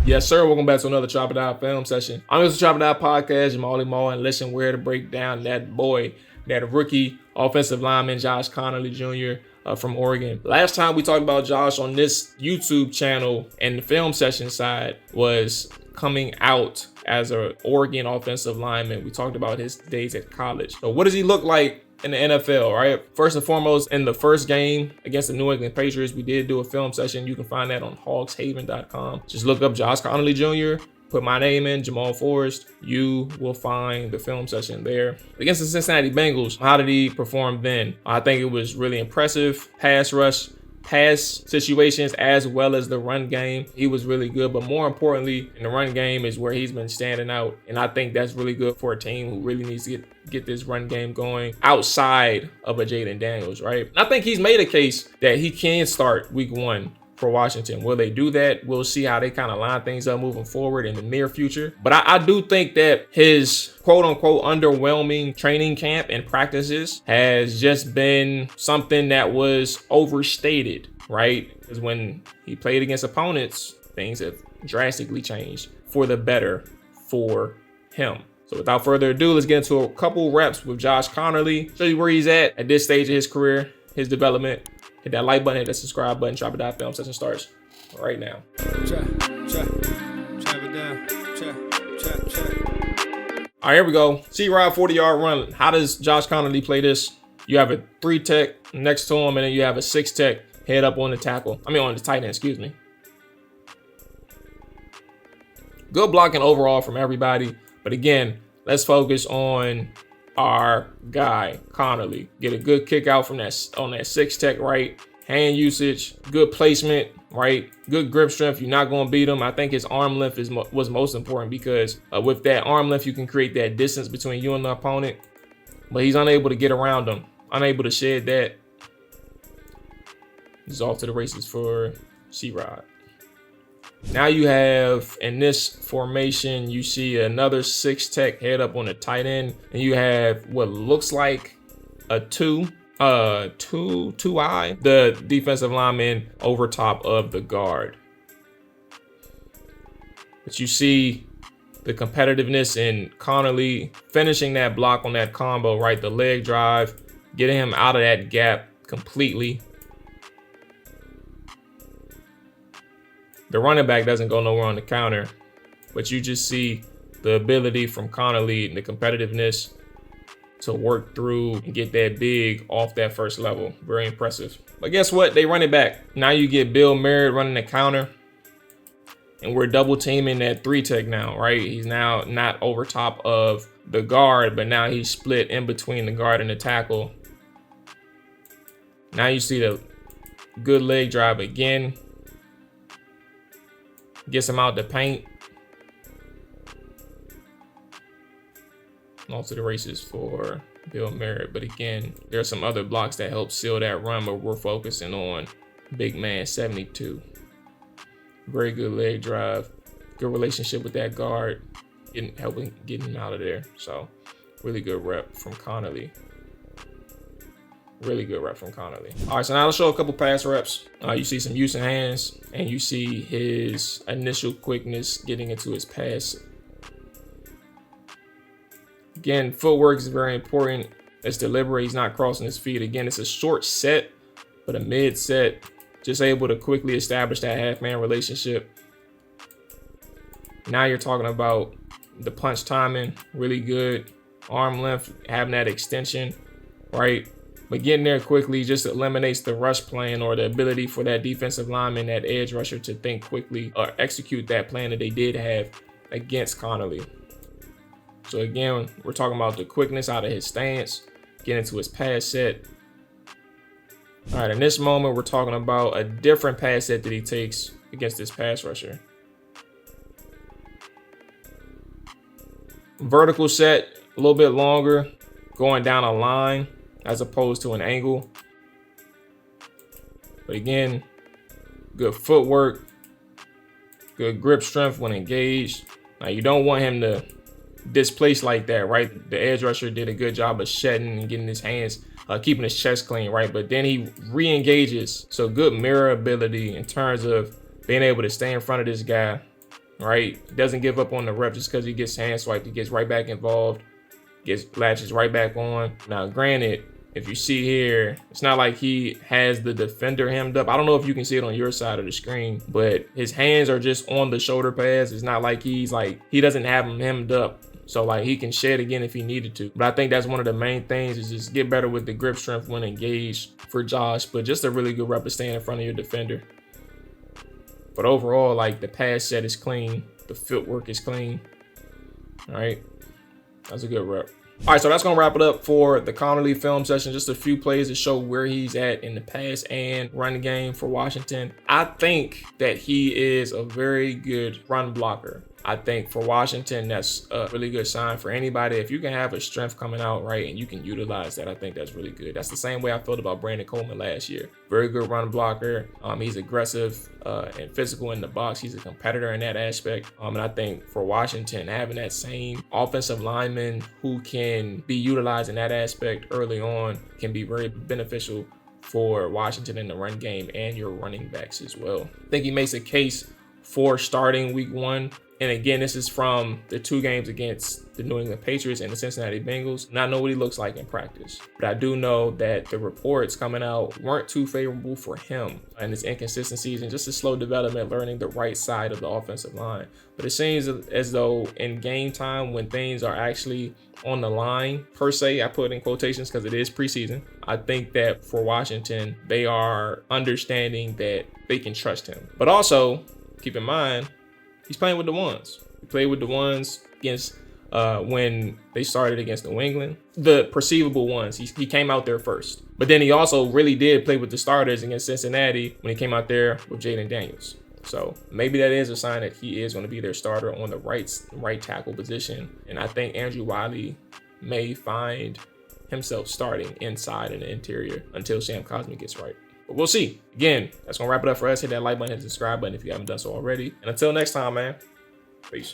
Yes, sir. Welcome back to another Chop It Out film session. I'm Mr. Chop It Out podcast, Jamali Mo, and listen where to break down that boy, that rookie offensive lineman, Josh Conerly Jr. From Oregon. Last time we talked about Josh on this YouTube channel and the film session side was coming out as an Oregon offensive lineman. We talked about his days at college. So what does he look like in the NFL, right? First and foremost, in the first game against the New England Patriots, we did do a film session. You can find that on hogshaven.com. Just look up Josh Conerly Jr., put my name in, Jamal Forrest. You will find the film session there. Against the Cincinnati Bengals, how did he perform then? I think it was really impressive. Pass rush, pass situations, as well as the run game. He was really good, but more importantly, in the run game is where he's been standing out. And I think that's really good for a team who really needs to get this run game going outside of a Jaden Daniels, right? And I think he's made a case that he can start week 1 for Washington. Will they do that? We'll see how they kind of line things up moving forward in the near future. But I do think that his quote unquote underwhelming training camp and practices has just been something that was overstated, right? Because when he played against opponents, things have drastically changed for the better for him. So without further ado, let's get into a couple reps with Josh Conerly. Show you where he's at this stage of his career, his development. Hit that like button, hit that subscribe button. Chop It Out film session starts right now. All right, here we go. C-Rod 40-yard run. How does Josh Conerly play this? You have a 3 tech next to him, and then you have a 6 tech head up on the tackle. On the tight end, excuse me. Good blocking overall from everybody. But again, let's focus on our guy, Conerly. Get a good kick out from that on that 6 tech, right? Hand usage, good placement, right? Good grip strength. You're not going to beat him. I think his arm length was most important because with that arm length, you can create that distance between you and the opponent. But he's unable to get around them, unable to shed that. He's off to the races for C-Rod. Now you have, in this formation, you see another 6 tech head up on the tight end, and you have what looks like a 2-eye, the defensive lineman over top of the guard. But you see the competitiveness in Conerly finishing that block on that combo, right? The leg drive, getting him out of that gap completely. The running back doesn't go nowhere on the counter, but you just see the ability from Conerly and the competitiveness to work through and get that big off that first level. Very impressive. But guess what? They run it back. Now you get Bill Merritt running the counter, and we're double teaming that 3 tech now, right? He's now not over top of the guard, but now he's split in between the guard and the tackle. Now you see the good leg drive again. Gets him out the paint. Off to the races for Bill Merritt. But again, there are some other blocks that help seal that run, but we're focusing on big man 72. Very good leg drive. Good relationship with that guard. Helping getting him out of there. So really good rep from Conerly. Really good rep from Conerly. All right, so now let's show a couple pass reps. You see some use in hands, and you see his initial quickness getting into his pass. Again, footwork is very important. It's deliberate. He's not crossing his feet. Again, it's a short set, but a mid set. Just able to quickly establish that half-man relationship. Now you're talking about the punch timing, really good. Arm length, having that extension, right? But getting there quickly just eliminates the rush plan or the ability for that defensive lineman, that edge rusher, to think quickly or execute that plan that they did have against Conerly. So again, we're talking about the quickness out of his stance, getting to his pass set. All right, in this moment, we're talking about a different pass set that he takes against this pass rusher. Vertical set, a little bit longer, going down a line as opposed to an angle. But again, good footwork, good grip strength when engaged. Now you don't want him to displace like that, right? The edge rusher did a good job of shedding and getting his hands, keeping his chest clean, right? But then he re-engages. So good mirror ability in terms of being able to stay in front of this guy, right? Doesn't give up on the rep just because he gets hand swiped. He gets right back involved, latches right back on. Now, granted, if you see here, it's not like he has the defender hemmed up. I don't know if you can see it on your side of the screen, but his hands are just on the shoulder pads. It's not like he doesn't have him hemmed up. So like he can shed again if he needed to. But I think that's one of the main things is just get better with the grip strength when engaged for Josh. But just a really good rep to stay in front of your defender. But overall, like the pass set is clean. The footwork is clean. All right. That's a good rep. All right, so that's going to wrap it up for the Conerly film session. Just a few plays to show where he's at in the pass and run game for Washington. I think that he is a very good run blocker. I think for Washington, that's a really good sign for anybody. If you can have a strength coming out, right, and you can utilize that, I think that's really good. That's the same way I felt about Brandon Coleman last year. Very good run blocker. He's aggressive and physical in the box. He's a competitor in that aspect. And I think for Washington, having that same offensive lineman who can be utilized in that aspect early on can be very beneficial for Washington in the run game and your running backs as well. I think he makes a case for starting week 1. And again, this is from the 2 games against the New England Patriots and the Cincinnati Bengals. And I know what he looks like in practice, but I do know that the reports coming out weren't too favorable for him and his inconsistencies and just his slow development, learning the right side of the offensive line. But it seems as though in game time, when things are actually on the line, per se, I put in quotations because it is preseason, I think that for Washington, they are understanding that they can trust him. But also, keep in mind, he's playing with the ones. He played with the ones against when they started against New England. The perceivable ones. He came out there first. But then he also really did play with the starters against Cincinnati when he came out there with Jaden Daniels. So maybe that is a sign that he is going to be their starter on the right tackle position. And I think Andrew Wiley may find himself starting inside in the interior until Sam Cosmi gets right. But we'll see. Again, that's going to wrap it up for us. Hit that like button, hit the subscribe button if you haven't done so already. And until next time, man, peace.